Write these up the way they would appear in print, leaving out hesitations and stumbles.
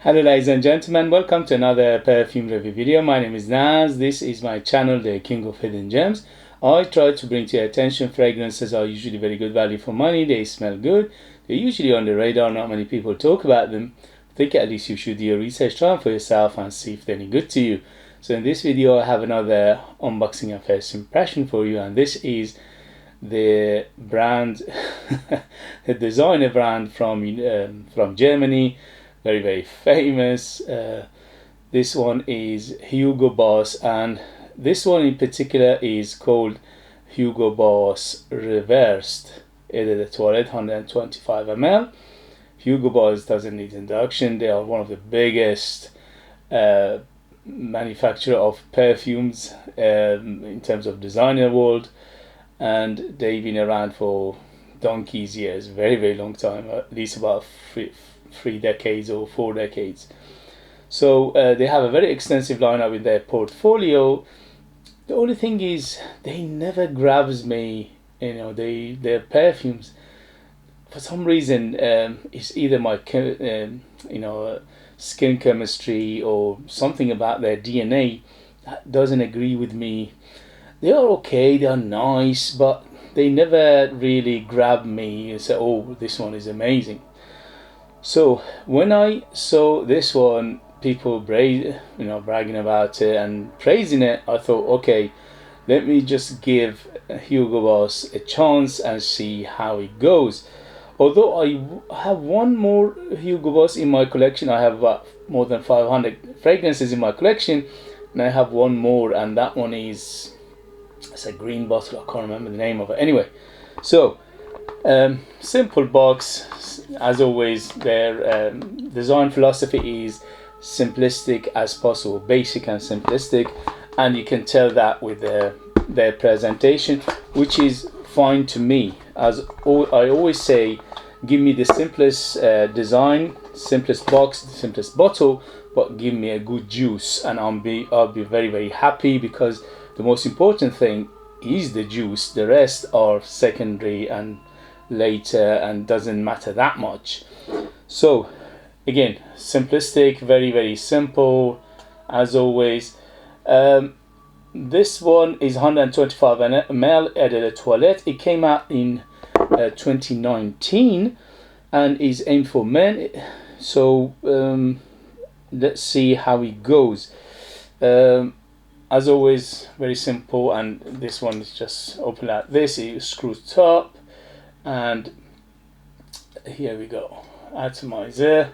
Hello ladies and gentlemen, welcome to another perfume review video. My name is Naz. This is my channel, the King of Hidden Gems. I try to bring to your attention fragrances are usually very good value for money. They smell good. They're usually on the radar. Not many people talk about them. I think at least you should do your research, try them for yourself and see if they're any good to you. So in this video I have another unboxing and first impression for you, and this is the brand the designer brand from Germany, very famous. This one is Hugo Boss, and this one in particular is called Hugo Boss Reversed Eau de Toilette 125 ml. Hugo Boss doesn't need introduction. They are one of the biggest manufacturer of perfumes in terms of designer world, and they've been around for donkey's years, very long time, at least about three decades or 4 decades. So they have a very extensive lineup in their portfolio. The only thing is they never grabs me, their perfumes for some reason. It's either my skin chemistry or something about their DNA that doesn't agree with me. They are okay, they are nice, but they never really grab me and say, oh, this one is amazing. So when I saw this one, people bragging about it and praising it, I thought, okay, let me just give Hugo Boss a chance and see how it goes. Although I have one more Hugo Boss in my collection, I have about more than 500 fragrances in my collection, and I have one more, and that one is, it's a green bottle, I can't remember the name of it. Anyway, so simple box as always. Their design philosophy is simplistic as possible, basic and simplistic, and you can tell that with their presentation, which is fine to me. As I always say, give me the simplest design, simplest box, simplest bottle, but give me a good juice and I'll be very happy, because the most important thing is the juice. The rest are secondary and later and doesn't matter that much. So again, simplistic, very simple as always. This one is 125 ml Eau de Toilette. It came out in 2019 and is aimed for men. So let's see how it goes. As always, very simple, and this one is just open like this. It screws top, and here we go. Atomizer,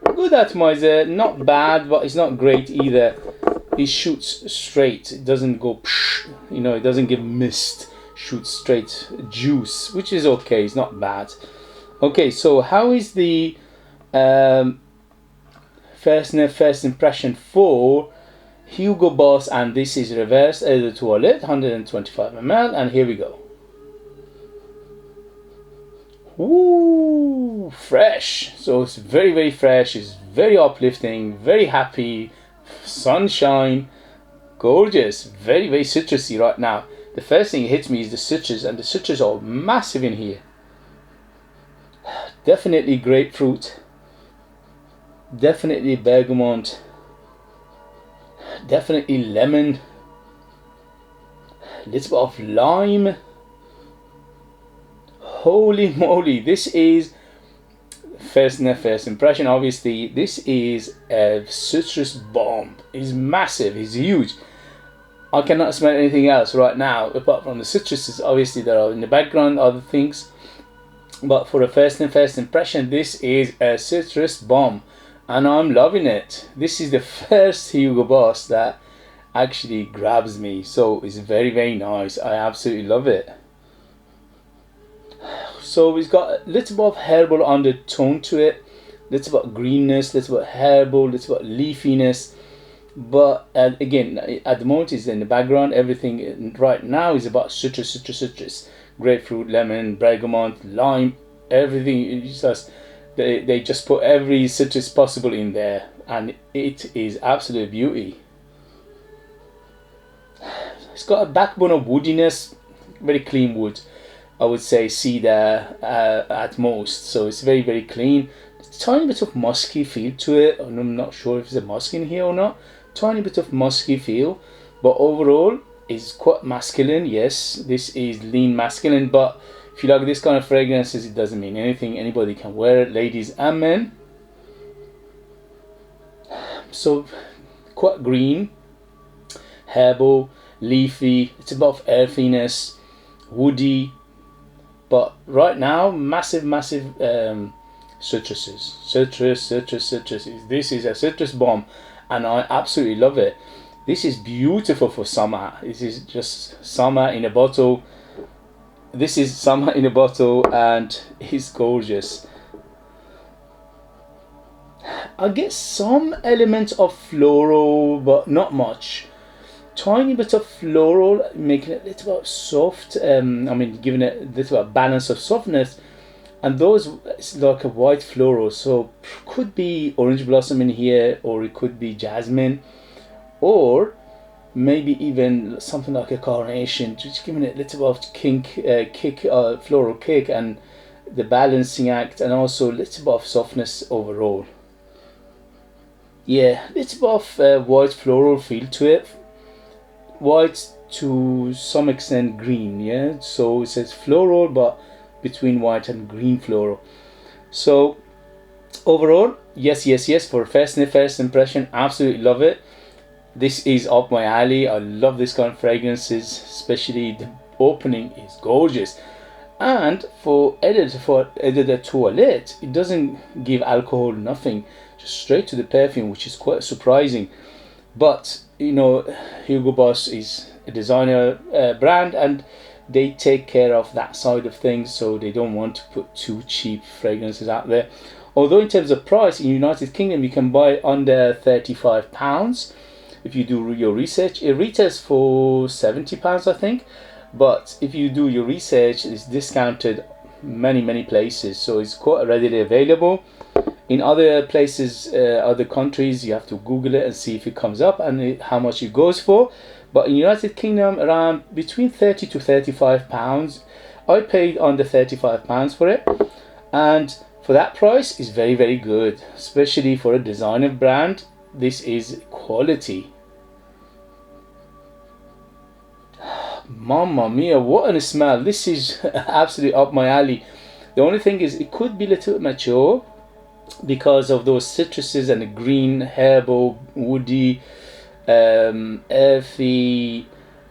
good atomizer, not bad, but it's not great either. It shoots straight, it doesn't go psh, it doesn't give mist, shoots straight juice, which is okay, it's not bad. Okay, so how is the first impression for Hugo Boss? And this is Reverse Eau de Toilette 125 ml, and here we go. Ooh, fresh. So it's very fresh, it's very uplifting, very happy, sunshine, gorgeous, very citrusy right now. The first thing that hits me is the citrus, and the citrus are massive in here. Definitely grapefruit, definitely bergamot, definitely lemon, a little bit of lime. Holy moly, this is first impression. Obviously this is a citrus bomb. It's massive, it's huge. I cannot smell anything else right now apart from the citruses. Obviously there are in the background other things, but for a first impression, this is a citrus bomb and I'm loving it. This is the first Hugo Boss that actually grabs me, so it's very nice. I absolutely love it. So it's got a little bit of herbal undertone to it, little bit of greenness, little bit of herbal, little bit of leafiness. But again, at the moment it's in the background. Everything right now is about citrus, grapefruit, lemon, bergamot, lime, everything. It's just, they just put every citrus possible in there, and it is absolute beauty. It's got a backbone of woodiness, very clean wood. I would say cedar at most. So it's very, very clean. Tiny bit of musky feel to it, and I'm not sure if there's a musk in here or not. Tiny bit of musky feel, but overall it's quite masculine. Yes, this is lean masculine, but if you like this kind of fragrances, it doesn't mean anything. Anybody can wear it, ladies and men. So quite green, herbal, leafy. It's above earthiness, woody, but right now massive citruses. This is a citrus bomb, and I absolutely love it. This is beautiful for summer. This is just summer in a bottle. This is summer in a bottle, and it's gorgeous. I get some elements of floral, but not much. Tiny bit of floral, making it a little bit soft. Giving it a little bit balance of softness. And those, it's like a white floral, so could be orange blossom in here, or it could be jasmine, or maybe even something like a carnation, just giving it a little bit of floral kick, and the balancing act, and also a little bit of softness overall. Yeah, little bit of white floral feel to it. White to some extent green, yeah. So it says floral, but between white and green floral. So overall, yes, for first impression, absolutely love it. This is up my alley. I love this kind of fragrances, especially the opening is gorgeous. And for editor toilette, it doesn't give alcohol, nothing, just straight to the perfume, which is quite surprising. But you know, Hugo Boss is a designer brand, and they take care of that side of things, so they don't want to put too cheap fragrances out there. Although in terms of price, in United Kingdom you can buy under £35 if you do your research. It retails for £70, I think, but if you do your research, it's discounted many places, so it's quite readily available. In other places, other countries, you have to Google it and see if it comes up and how much it goes for. But in United Kingdom, around between £30 to £35. I paid under £35 for it, and for that price is very good, especially for a designer brand. This is quality. Mamma mia, what a smell. This is absolutely up my alley. The only thing is it could be a little bit mature because of those citruses and the green, herbal, woody, earthy,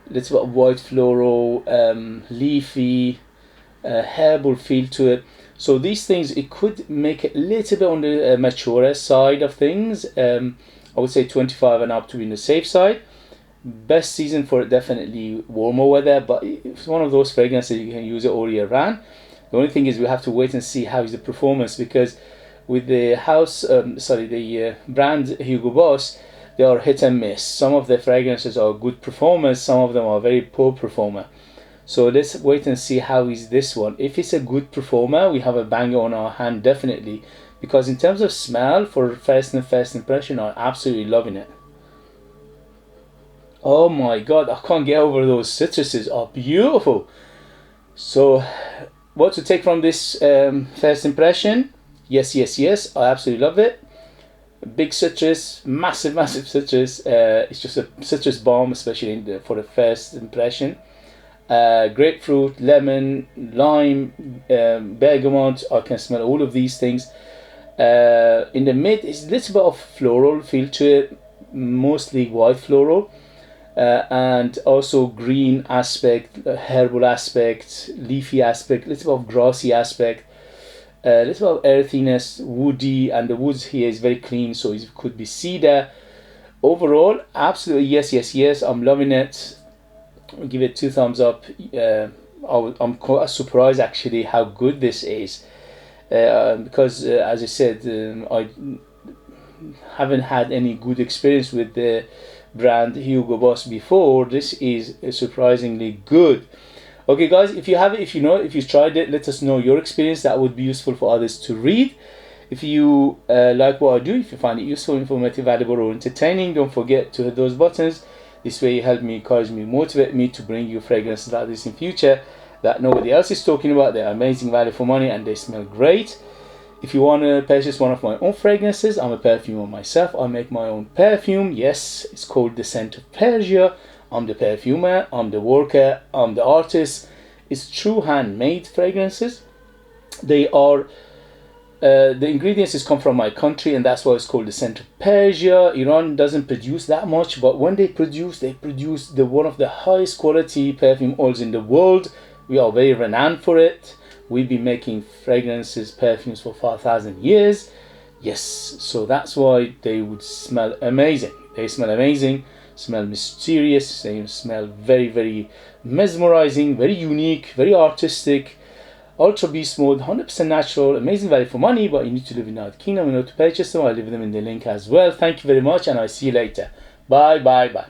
little bit of white floral, leafy, herbal feel to it. So these things, it could make it a little bit on the mature side of things. I would say 25 and up to be in the safe side. Best season for it, definitely warmer weather, but it's one of those fragrances you can use it all year round. The only thing is we have to wait and see how is the performance, because with the brand Hugo Boss, they are hit and miss. Some of the fragrances are good performers, some of them are very poor performer. So let's wait and see how is this one. If it's a good performer, we have a banger on our hand, definitely, because in terms of smell, for first impression, I'm absolutely loving it. Oh my god, I can't get over those citruses, are beautiful. So what to take from this first impression? Yes, I absolutely love it. Big citrus, massive citrus. It's just a citrus bomb, especially for the first impression. Grapefruit, lemon, lime, bergamot. I can smell all of these things. In the mid, it's a little bit of floral feel to it, mostly white floral, and also green aspect, herbal aspect, leafy aspect, little bit of grassy aspect. A little bit of earthiness, woody, and the woods here is very clean, so it could be cedar. Overall, absolutely yes, I'm loving it. I'll give it 2 thumbs up. I'm quite surprised actually how good this is, because as I said, I haven't had any good experience with the brand Hugo Boss before. This is surprisingly good. Okay guys, if you have it, if you've tried it, let us know your experience. That would be useful for others to read. If you like what I do, if you find it useful, informative, valuable, or entertaining, don't forget to hit those buttons. This way you help me, encourage me, motivate me to bring you fragrances like this in future. that nobody else is talking about. They're amazing value for money and they smell great. If you want to purchase one of my own fragrances, I'm a perfumer myself. I make my own perfume. Yes, it's called the scent of Persia. I'm the perfumer, I'm the worker, I'm the artist. It's true handmade fragrances. They are the ingredients come from my country, and that's why it's called the scent of Persia. Iran doesn't produce that much, but when they produce the one of the highest quality perfume oils in the world. We are very renowned for it. We've been making fragrances, perfumes for 5,000 years. Yes, so that's why they would smell amazing. They smell amazing, smell mysterious, they smell very, very mesmerizing, very unique, very artistic. Ultra beast mode, 100% natural, amazing value for money, but you need to live in the United Kingdom in order to purchase them. I'll leave them in the link as well. Thank you very much, and I'll see you later. Bye, bye, bye.